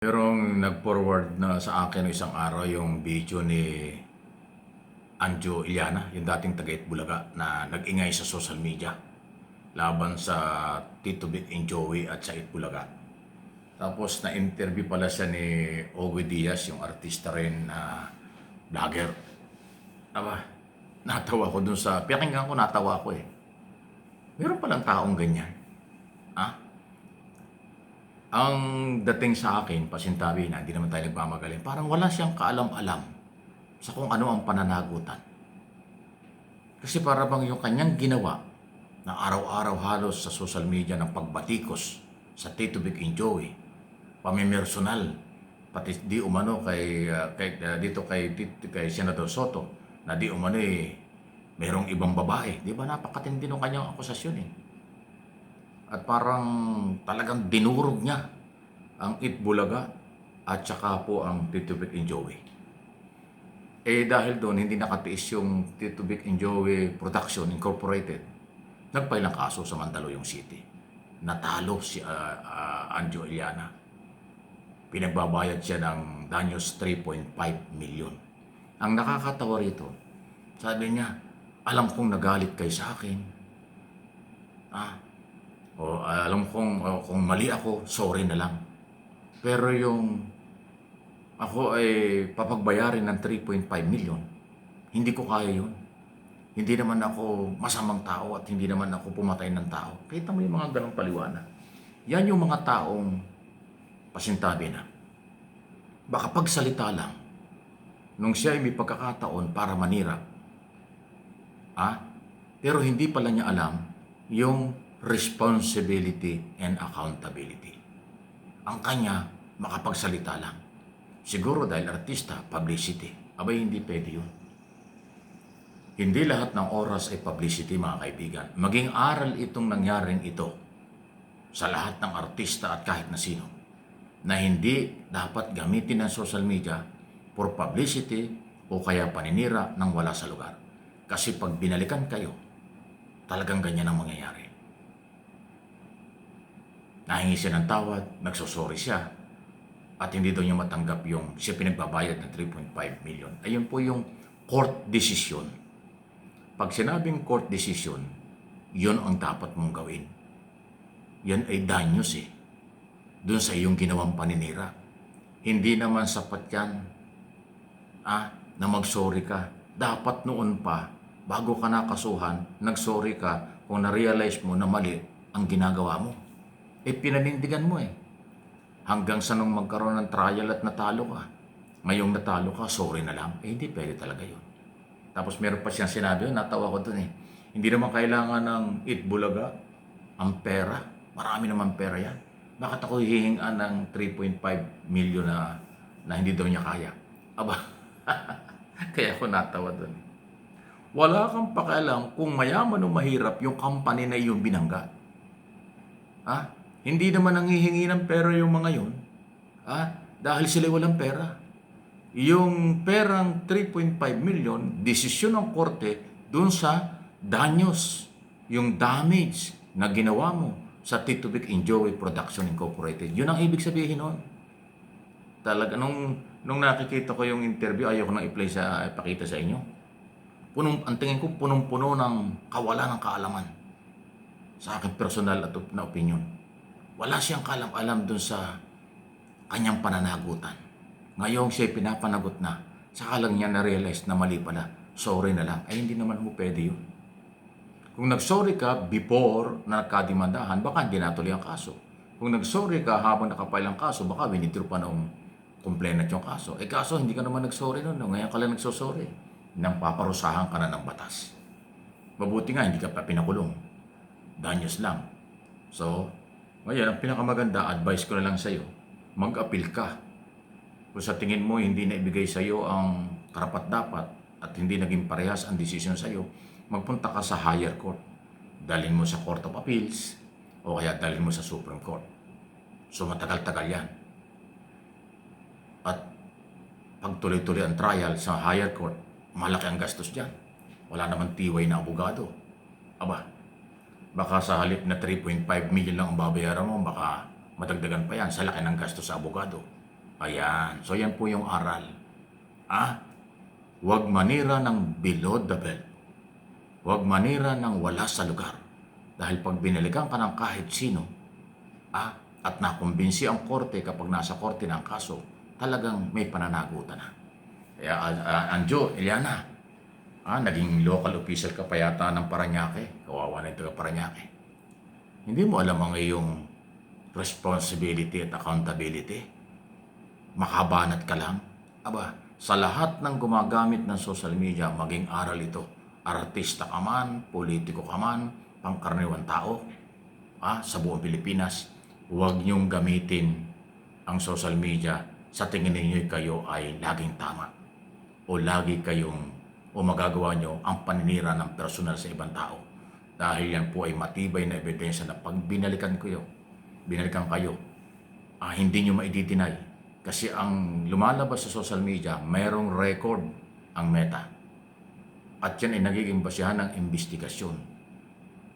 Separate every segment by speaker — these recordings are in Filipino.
Speaker 1: Merong nag-forward na sa akin ng isang araw yung video ni Anjo Iliana, yung dating taga Itbulaga na nag-ingay sa social media laban sa Tito Vic and Joey at sa Itbulaga. Tapos na-interview pala siya ni Ogie Diaz, yung artista rin na vlogger. Aba, natawa ko dun sa, pinakinggan ko, natawa ko eh. Meron palang taong ganyan. Ah, ang dating sa akin, pasintabi na, hindi naman tayo nagmamagaling, parang wala siyang kaalam-alam sa kung ano ang pananagutan. Kasi para bang yung kanyang ginawa na araw-araw halos sa social media ng pagbatikos sa Tito Vic and Joey, pamimersonal, pati di umano dito kay Senador Soto, na di umano merong ibang babae. Di ba napakatindi ng kanyang akusasyon eh. At parang talagang dinurog niya ang Itbulaga at saka po ang Tito Vic and Joey. Dahil doon hindi nakatiis yung Tito Vic and Joey Production Incorporated, nagfile ng kaso sa Mandaluyong City. Natalo si Anjo Iliana. Pinagbabayad siya ng danyos 3.5 million. Ang nakakatawa rito, sabi niya, alam kong nagalit kayo sa akin. Alam kong kung mali ako, sorry na lang. Pero yung ako ay papagbayarin ng 3.5 million, hindi ko kaya yun. Hindi naman ako masamang tao at hindi naman ako pumatay ng tao. Kita mo yung mga ganong paliwanag. Yan yung mga taong pasintabi na. Baka pagsalita lang, nung siya ay may pagkakataon para manira, pero hindi pala niya alam yung responsibility and accountability. Ang kanya, makapagsalita lang. Siguro dahil artista, publicity. Abay, hindi pwede yun. Hindi lahat ng oras ay publicity, mga kaibigan. Maging aral itong nangyaring ito sa lahat ng artista at kahit na sino, na hindi dapat gamitin ng social media for publicity o kaya paninira ng wala sa lugar. Kasi pag binalikan kayo, talagang ganyan ang mangyayari. Nahingi siya ng tawad, nagsosorry siya, at hindi daw niya matanggap yung siya pinagbabayad ng 3.5 million. Ayun po yung court decision. Pag sinabing court decision, yun ang dapat mong gawin. Yan ay danyos doon sa iyong ginawang paninira. Hindi naman sapat yan na mag-sorry ka. Dapat noon pa, bago ka nakasuhan, nag-sorry ka kung na-realize mo na mali ang ginagawa mo. Pinanindigan mo hanggang sa nung magkaroon ng trial at natalo ka. Ngayong natalo ka, sorry na lang. Hindi pwede talaga yun. Tapos meron pa siyang sinabi, natawa ko dun hindi naman kailangan ng Itbulaga ang pera. Marami naman pera yan. Bakit ako hihingaan ng 3.5 million na hindi daw niya kaya? Aba, kaya ako natawa dun. Wala kang pakialam kung mayaman o mahirap yung company na iyong binangga. Hindi naman nanghihingi ng pera yung mga yun. Dahil sila walang pera. Yung perang 3.5 million, desisyon ng korte dun sa danyos, yung damage na ginawa mo sa Tito Vic and Joey Production Incorporated. Yun ang ibig sabihin nun. Talaga, nung nakikita ko yung interview, ayaw ko nang ipakita sa inyo. Ang tingin ko, punong-puno ng kawalan ng kaalaman sa aking personal na opinion. Wala siyang kalam-alam dun sa kanyang pananagutan. Ngayong siya pinapanagot na, saka lang niya na-realize na mali pala. Sorry na lang. Hindi naman mo pwede yun. Kung nag-sorry ka before na nagkadimandahan, baka hindi natuloy ang kaso. Kung nag-sorry ka habang nakapile ang kaso, baka winithdraw pa ng complainant yung kaso. Kaso hindi ka naman nag-sorry nun. Ngayon ka lang nagsosorry. Nang paparusahan ka na ng batas. Mabuti nga, hindi ka pa pinakulong. Danyos lang. So, ngayon, ang pinakamaganda, advice ko na lang sa'yo, mag-appeal ka. Kung sa tingin mo hindi na ibigay sa'yo ang karapat-dapat at hindi naging parehas ang desisyon sa'yo, magpunta ka sa higher court. Dalhin mo sa Court of Appeals o kaya dalhin mo sa Supreme Court. So matagal-tagal yan. At pag tuloy-tuloy ang trial sa higher court, malaki ang gastos dyan. Wala naman tiway na abogado. Baka sa halip na 3.5 million lang ang babayaran mo, baka madagdagan pa yan sa laki ng gasto sa abogado. Ayan. So yan po yung aral. Huwag manira ng below the belt. Huwag manira ng wala sa lugar. Dahil pag binalikan ka ng kahit sino, at nakumbinsi ang korte kapag nasa korte ng kaso, talagang may pananagutan na. Kaya Anjo, Eliana, naging local official ka pa yata ng Parañaque. Kawawa na ito ka Parañaque. Hindi mo alam ang iyong responsibility at accountability. Makabanat ka lang. Sa lahat ng gumagamit ng social media, maging aral ito. Artista ka man, politiko ka man, pangkaraniwang tao, sa buong Pilipinas, huwag niyong gamitin ang social media sa tingin ninyo kayo ay laging tama. O lagi kayong, o magagawa nyo ang paninira ng personal sa ibang tao. Dahil yan po ay matibay na ebidensya na pag binalikan kayo, hindi nyo maididinay. Kasi ang lumalabas sa social media, mayroong record ang Meta. At yan ay nagiging basihan ng investigasyon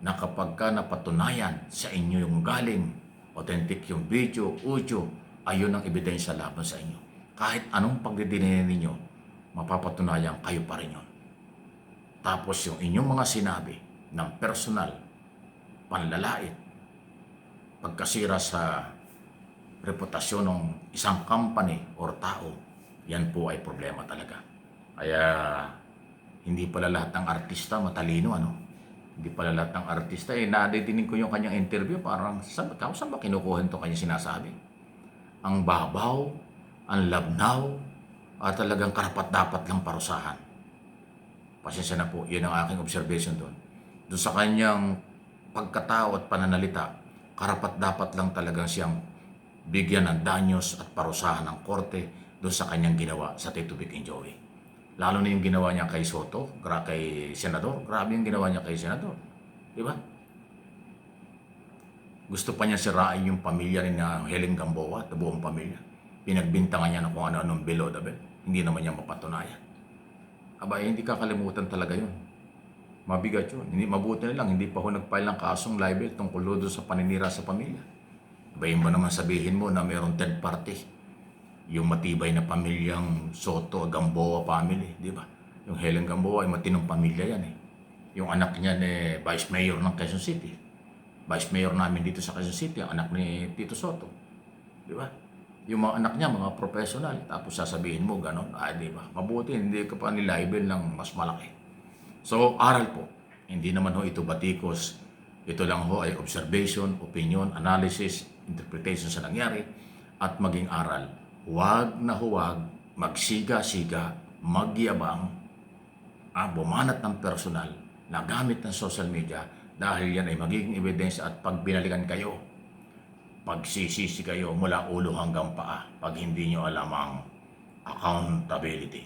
Speaker 1: na kapag ka napatunayan sa inyo yung galing, authentic yung video, audio, ayun ang ebidensya laban sa inyo. Kahit anong pagdidinay ninyo, mapapatunayan kayo pa rin yun. Tapos yung inyong mga sinabi ng personal, panlalait, pagkasira sa reputasyon ng isang company or tao, yan po ay problema talaga. Kaya hindi pala lahat ng artista matalino, Hindi pala lahat ng artista, nadidinig ko yung kanyang interview, parang, saan ba kinukuha ito kanyang sinasabi? Ang babaw, ang labnaw, at talagang karapat-dapat lang parusahan. Pasensya na po, yun ang aking observation doon. Doon sa kanyang pagkatao at pananalita, karapat-dapat lang talagang siyang bigyan ng danyos at parusahan ng korte doon sa kanyang ginawa sa Tito Vic and Joey. Lalo na yung ginawa niya kay Soto, kay Senador. Grabe yung ginawa niya kay Senador. Di ba? Gusto pa niya sirain yung pamilya ni Helen Gamboa at buong pamilya. Pinagbintangan niya na kung ano-anong below the belt. Hindi naman niya mapatunayan. Hindi kakalimutan talaga yun. Mabigat yun. Mabuti na lang, hindi pa ho nag-file ng kasong libel tungkol doon sa paninira sa pamilya. Bayin mo naman sabihin mo na mayroong third party. Yung matibay na pamilyang Soto, Gamboa family, di ba? Yung Helen Gamboa ay matinong pamilya yan eh. Yung anak niya ni Vice Mayor ng Quezon City. Vice Mayor namin dito sa Quezon City, ang anak ni Tito Soto. Di ba? Yung mga anak niya, mga professional, tapos sasabihin mo gano'n, di ba? Mabuti, hindi ka pa nilibel ng mas malaki. So, aral po. Hindi naman ho ito batikos. Ito lang ho ay observation, opinion, analysis, interpretation sa nangyari, at maging aral. Huwag na huwag magsiga-siga, magyabang, bumanat ng personal na gamit ng social media dahil yan ay magiging ebidensya at pag binalikan kayo, pagsisisi kayo mula ulo hanggang paa pag hindi nyo alam ang accountability.